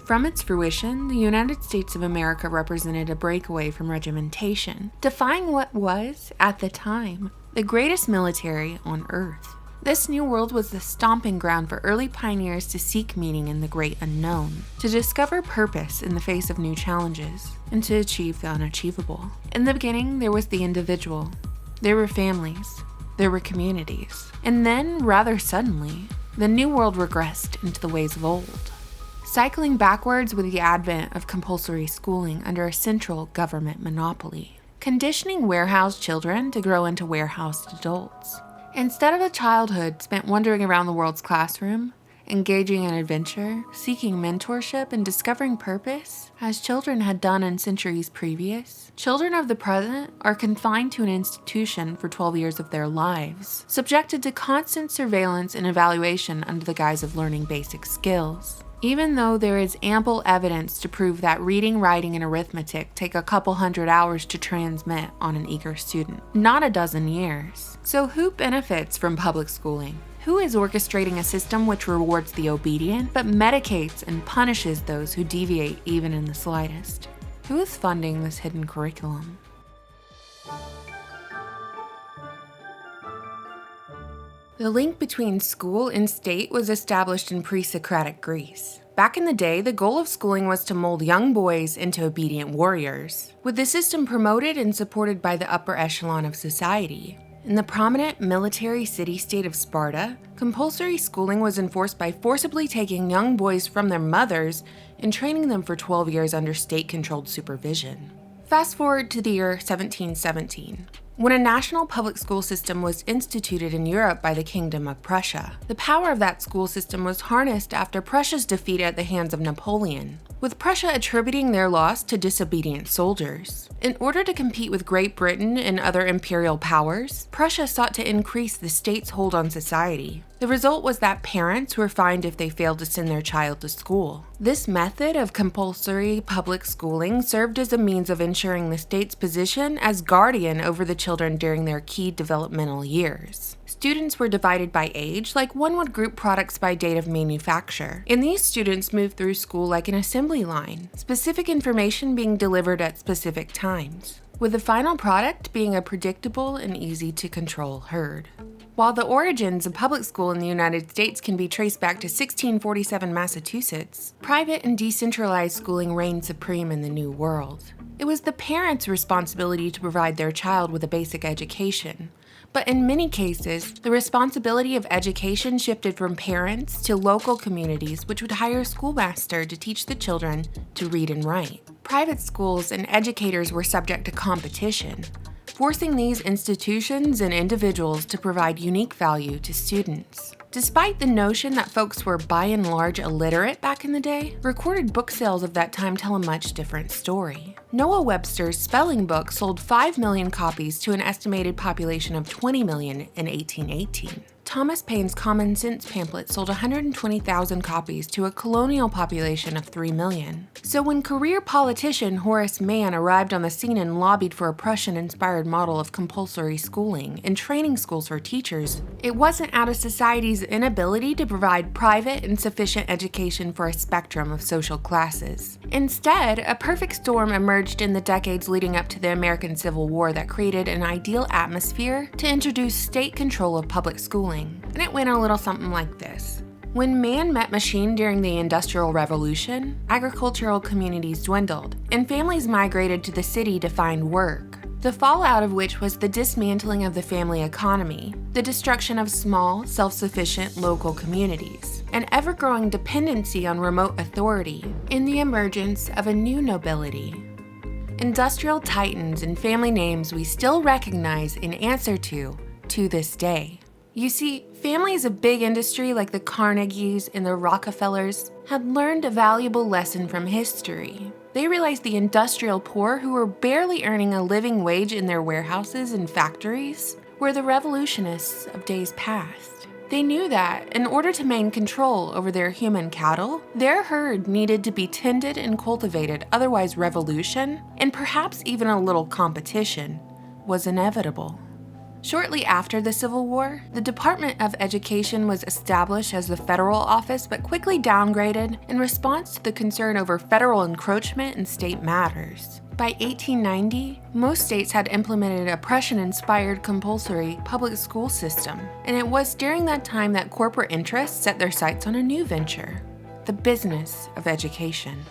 From its fruition, the United States of America represented a breakaway from regimentation, defying what was, at the time, the greatest military on Earth. This new world was the stomping ground for early pioneers to seek meaning in the great unknown, to discover purpose in the face of new challenges, and to achieve the unachievable. In the beginning, there was the individual. There were families. There were communities. And then, rather suddenly, the new world regressed into the ways of old, cycling backwards with the advent of compulsory schooling under a central government monopoly, conditioning warehoused children to grow into warehoused adults. Instead of a childhood spent wandering around the world's classroom, engaging in adventure, seeking mentorship, and discovering purpose, as children had done in centuries previous, children of the present are confined to an institution for 12 years of their lives, subjected to constant surveillance and evaluation under the guise of learning basic skills. Even though there is ample evidence to prove that reading, writing, and arithmetic take a couple hundred hours to transmit on an eager student, not a dozen years. So who benefits from public schooling? Who is orchestrating a system which rewards the obedient, but medicates and punishes those who deviate even in the slightest? Who is funding this hidden curriculum? The link between school and state was established in pre-Socratic Greece. Back in the day, the goal of schooling was to mold young boys into obedient warriors, with the system promoted and supported by the upper echelon of society. In the prominent military city-state of Sparta, compulsory schooling was enforced by forcibly taking young boys from their mothers and training them for 12 years under state-controlled supervision. Fast forward to the year 1717. When a national public school system was instituted in Europe by the Kingdom of Prussia, the power of that school system was harnessed after Prussia's defeat at the hands of Napoleon, with Prussia attributing their loss to disobedient soldiers. In order to compete with Great Britain and other imperial powers, Prussia sought to increase the state's hold on society. The result was that parents were fined if they failed to send their child to school. This method of compulsory public schooling served as a means of ensuring the state's position as guardian over the children during their key developmental years. Students were divided by age, like one would group products by date of manufacture, and these students moved through school like an assembly line, specific information being delivered at specific times, with the final product being a predictable and easy-to-control herd. While the origins of public school in the United States can be traced back to 1647 Massachusetts, private and decentralized schooling reigned supreme in the New World. It was the parents' responsibility to provide their child with a basic education, but in many cases, the responsibility of education shifted from parents to local communities, which would hire a schoolmaster to teach the children to read and write. Private schools and educators were subject to competition, forcing these institutions and individuals to provide unique value to students. Despite the notion that folks were by and large illiterate back in the day, recorded book sales of that time tell a much different story. Noah Webster's spelling book sold 5 million copies to an estimated population of 20 million in 1818. Thomas Paine's Common Sense pamphlet sold 120,000 copies to a colonial population of 3 million. So when career politician Horace Mann arrived on the scene and lobbied for a Prussian-inspired model of compulsory schooling and training schools for teachers, it wasn't out of society's inability to provide private and sufficient education for a spectrum of social classes. Instead, a perfect storm emerged in the decades leading up to the American Civil War that created an ideal atmosphere to introduce state control of public schooling. And it went a little something like this. When man met machine during the Industrial Revolution, agricultural communities dwindled, and families migrated to the city to find work, the fallout of which was the dismantling of the family economy, the destruction of small, self-sufficient local communities, an ever-growing dependency on remote authority, and the emergence of a new nobility. Industrial titans and family names we still recognize and answer to this day. You see, families of big industry like the Carnegies and the Rockefellers had learned a valuable lesson from history. They realized the industrial poor who were barely earning a living wage in their warehouses and factories were the revolutionists of days past. They knew that, in order to maintain control over their human cattle, their herd needed to be tended and cultivated, otherwise revolution, and perhaps even a little competition, was inevitable. Shortly after the Civil War, the Department of Education was established as the federal office but quickly downgraded in response to the concern over federal encroachment in state matters. By 1890, most states had implemented a Prussian-inspired compulsory public school system, and it was during that time that corporate interests set their sights on a new venture, the business of education.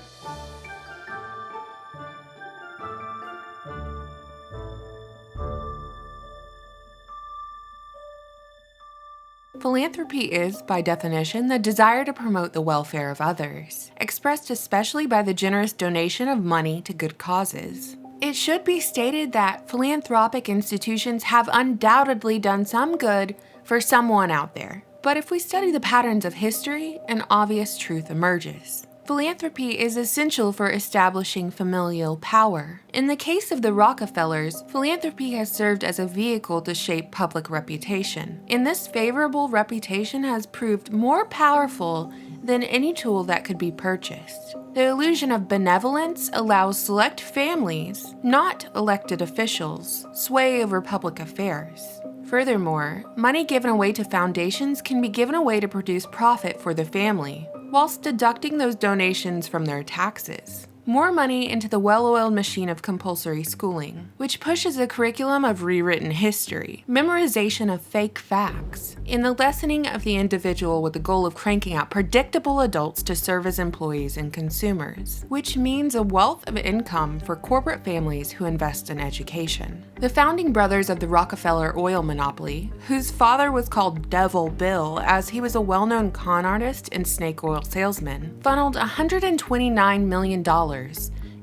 Philanthropy is, by definition, the desire to promote the welfare of others, expressed especially by the generous donation of money to good causes. It should be stated that philanthropic institutions have undoubtedly done some good for someone out there, but if we study the patterns of history, an obvious truth emerges. Philanthropy is essential for establishing familial power. In the case of the Rockefellers, philanthropy has served as a vehicle to shape public reputation, and this favorable reputation has proved more powerful than any tool that could be purchased. The illusion of benevolence allows select families, not elected officials, sway over public affairs. Furthermore, money given away to foundations can be given away to produce profit for the family, whilst deducting those donations from their taxes. More money into the well-oiled machine of compulsory schooling, which pushes a curriculum of rewritten history, memorization of fake facts, and the lessening of the individual with the goal of cranking out predictable adults to serve as employees and consumers, which means a wealth of income for corporate families who invest in education. The founding brothers of the Rockefeller oil monopoly, whose father was called Devil Bill as he was a well-known con artist and snake oil salesman, funneled $129 million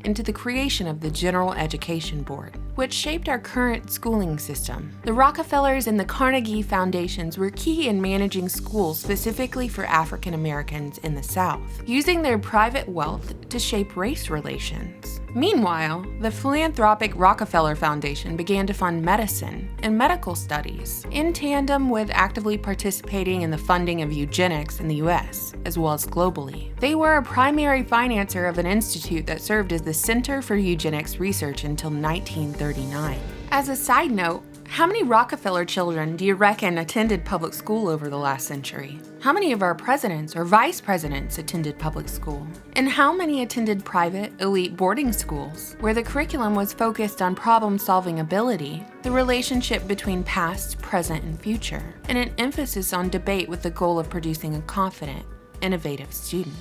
into the creation of the General Education Board, which shaped our current schooling system. The Rockefellers and the Carnegie Foundations were key in managing schools specifically for African Americans in the South, using their private wealth to shape race relations. Meanwhile, the philanthropic Rockefeller Foundation began to fund medicine and medical studies, in tandem with actively participating in the funding of eugenics in the US, as well as globally. They were a primary financer of an institute that served as the Center for Eugenics Research until 1939. As a side note, how many Rockefeller children do you reckon attended public school over the last century? How many of our presidents or vice presidents attended public school? And how many attended private, elite boarding schools, where the curriculum was focused on problem-solving ability, the relationship between past, present, and future, and an emphasis on debate with the goal of producing a confident, innovative student?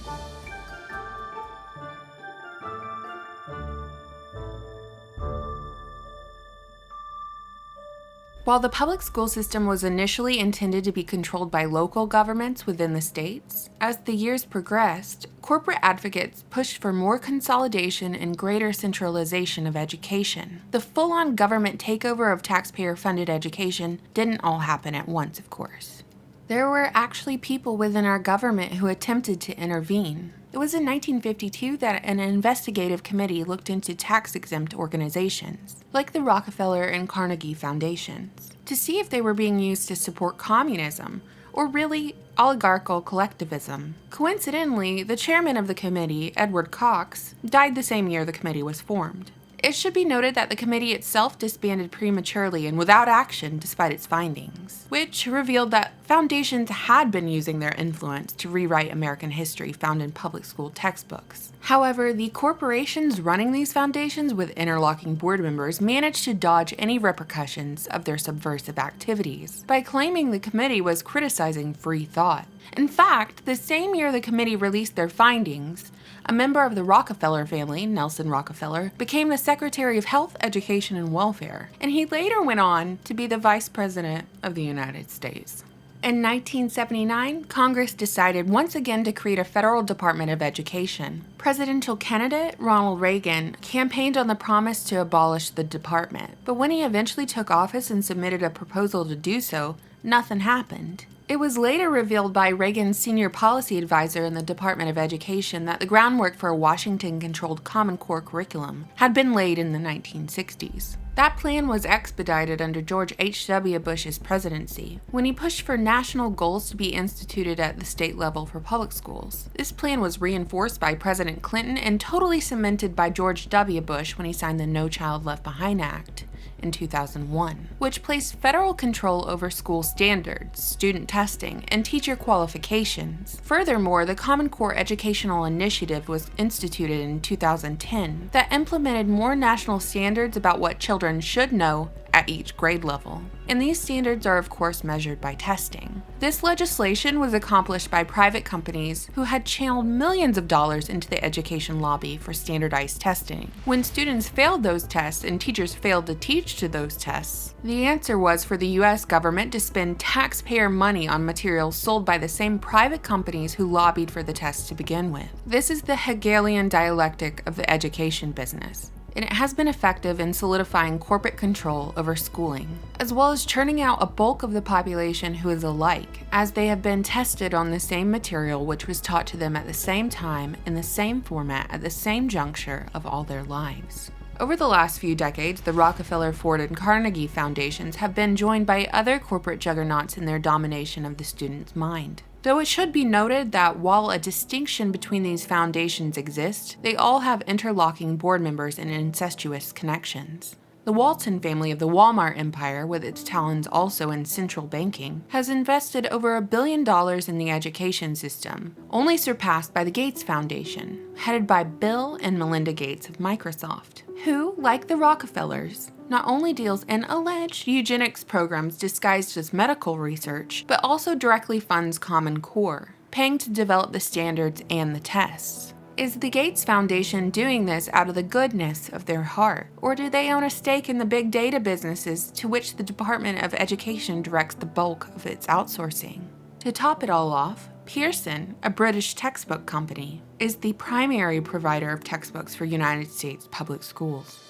While the public school system was initially intended to be controlled by local governments within the states, as the years progressed, corporate advocates pushed for more consolidation and greater centralization of education. The full-on government takeover of taxpayer-funded education didn't all happen at once, of course. There were actually people within our government who attempted to intervene. It was in 1952 that an investigative committee looked into tax-exempt organizations, like the Rockefeller and Carnegie Foundations, to see if they were being used to support communism, or really oligarchical collectivism. Coincidentally, the chairman of the committee, Edward Cox, died the same year the committee was formed. It should be noted that the committee itself disbanded prematurely and without action despite its findings, which revealed that foundations had been using their influence to rewrite American history found in public school textbooks. However, the corporations running these foundations with interlocking board members managed to dodge any repercussions of their subversive activities by claiming the committee was criticizing free thought. In fact, the same year the committee released their findings, a member of the Rockefeller family, Nelson Rockefeller, became the Secretary of Health, Education, and Welfare, and he later went on to be the Vice President of the United States. In 1979, Congress decided once again to create a federal Department of Education. Presidential candidate Ronald Reagan campaigned on the promise to abolish the department, but when he eventually took office and submitted a proposal to do so, nothing happened. It was later revealed by Reagan's senior policy advisor in the Department of Education that the groundwork for a Washington-controlled Common Core curriculum had been laid in the 1960s. That plan was expedited under George H.W. Bush's presidency, when he pushed for national goals to be instituted at the state level for public schools. This plan was reinforced by President Clinton and totally cemented by George W. Bush when he signed the No Child Left Behind Act in 2001, which placed federal control over school standards, student testing, and teacher qualifications. Furthermore, the Common Core Educational Initiative was instituted in 2010 that implemented more national standards about what children should know at each grade level. And these standards are of course measured by testing. This legislation was accomplished by private companies who had channeled millions of dollars into the education lobby for standardized testing. When students failed those tests and teachers failed to teach to those tests, the answer was for the US government to spend taxpayer money on materials sold by the same private companies who lobbied for the tests to begin with. This is the Hegelian dialectic of the education business, and it has been effective in solidifying corporate control over schooling, as well as churning out a bulk of the population who is alike, as they have been tested on the same material which was taught to them at the same time, in the same format, at the same juncture of all their lives. Over the last few decades, the Rockefeller, Ford, and Carnegie foundations have been joined by other corporate juggernauts in their domination of the student's mind. Though it should be noted that while a distinction between these foundations exists, they all have interlocking board members and incestuous connections. The Walton family of the Walmart empire, with its talents also in central banking, has invested over $1 billion in the education system, only surpassed by the Gates Foundation, headed by Bill and Melinda Gates of Microsoft, who, like the Rockefellers, not only deals in alleged eugenics programs disguised as medical research, but also directly funds Common Core, paying to develop the standards and the tests. Is the Gates Foundation doing this out of the goodness of their heart, or do they own a stake in the big data businesses to which the Department of Education directs the bulk of its outsourcing? To top it all off, Pearson, a British textbook company, is the primary provider of textbooks for United States public schools.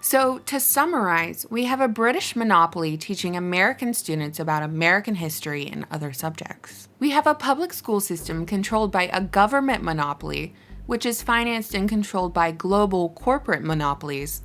So, to summarize, we have a British monopoly teaching American students about American history and other subjects. We have a public school system controlled by a government monopoly, which is financed and controlled by global corporate monopolies,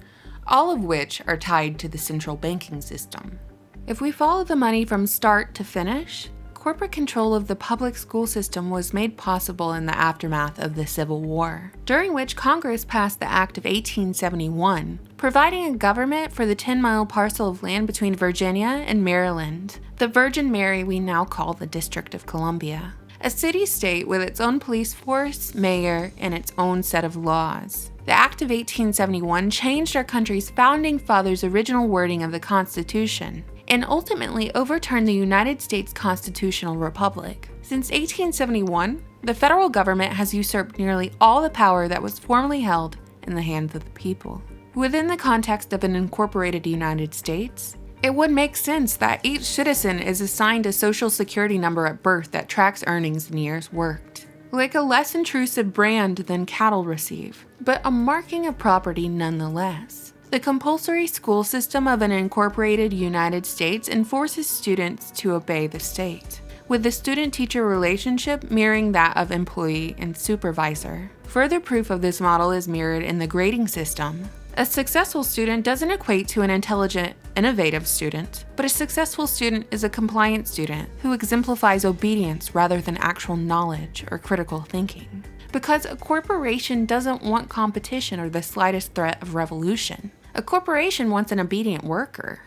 all of which are tied to the central banking system. If we follow the money from start to finish, corporate control of the public school system was made possible in the aftermath of the Civil War, during which Congress passed the Act of 1871, providing a government for the 10-mile parcel of land between Virginia and Maryland, the Virgin Mary we now call the District of Columbia, a city-state with its own police force, mayor, and its own set of laws. The Act of 1871 changed our country's founding fathers' original wording of the Constitution, and ultimately overturned the United States Constitutional Republic. Since 1871, the federal government has usurped nearly all the power that was formerly held in the hands of the people. Within the context of an incorporated United States, it would make sense that each citizen is assigned a social security number at birth that tracks earnings and years worked, like a less intrusive brand than cattle receive, but a marking of property nonetheless. The compulsory school system of an incorporated United States enforces students to obey the state, with the student-teacher relationship mirroring that of employee and supervisor. Further proof of this model is mirrored in the grading system. A successful student doesn't equate to an intelligent, innovative student, but a successful student is a compliant student who exemplifies obedience rather than actual knowledge or critical thinking. Because a corporation doesn't want competition or the slightest threat of revolution. A corporation wants an obedient worker.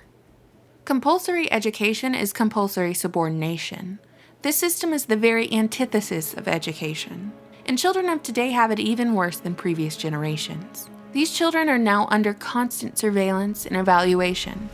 Compulsory education is compulsory subordination. This system is the very antithesis of education, and children of today have it even worse than previous generations. These children are now under constant surveillance and evaluation.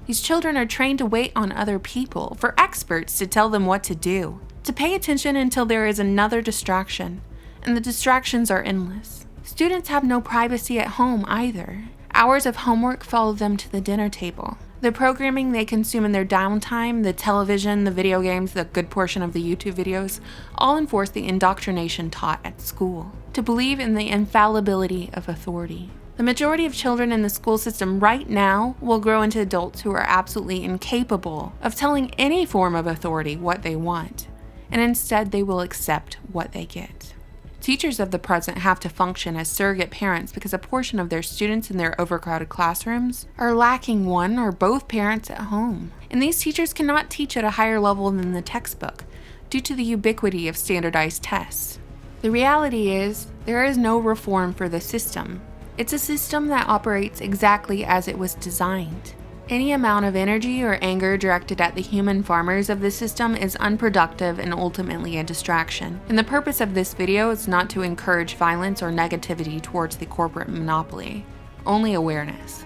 These children are trained to wait on other people, for experts to tell them what to do, to pay attention until there is another distraction, and the distractions are endless. Students have no privacy at home either. Hours of homework follow them to the dinner table. The programming they consume in their downtime, the television, the video games, the good portion of the YouTube videos, all enforce the indoctrination taught at school, to believe in the infallibility of authority. The majority of children in the school system right now will grow into adults who are absolutely incapable of telling any form of authority what they want, and instead they will accept what they get. Teachers of the present have to function as surrogate parents because a portion of their students in their overcrowded classrooms are lacking one or both parents at home. And these teachers cannot teach at a higher level than the textbook, due to the ubiquity of standardized tests. The reality is, there is no reform for the system. It's a system that operates exactly as it was designed. Any amount of energy or anger directed at the human farmers of the system is unproductive and ultimately a distraction. And the purpose of this video is not to encourage violence or negativity towards the corporate monopoly, only awareness.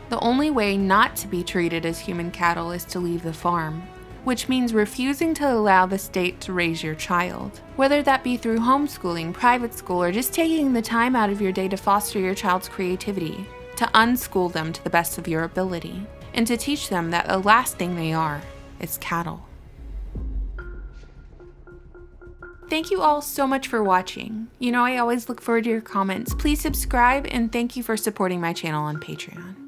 The only way not to be treated as human cattle is to leave the farm, which means refusing to allow the state to raise your child. Whether that be through homeschooling, private school, or just taking the time out of your day to foster your child's creativity, to unschool them to the best of your ability, and to teach them that the last thing they are is cattle. Thank you all so much for watching. You know I always look forward to your comments. Please subscribe, and thank you for supporting my channel on Patreon.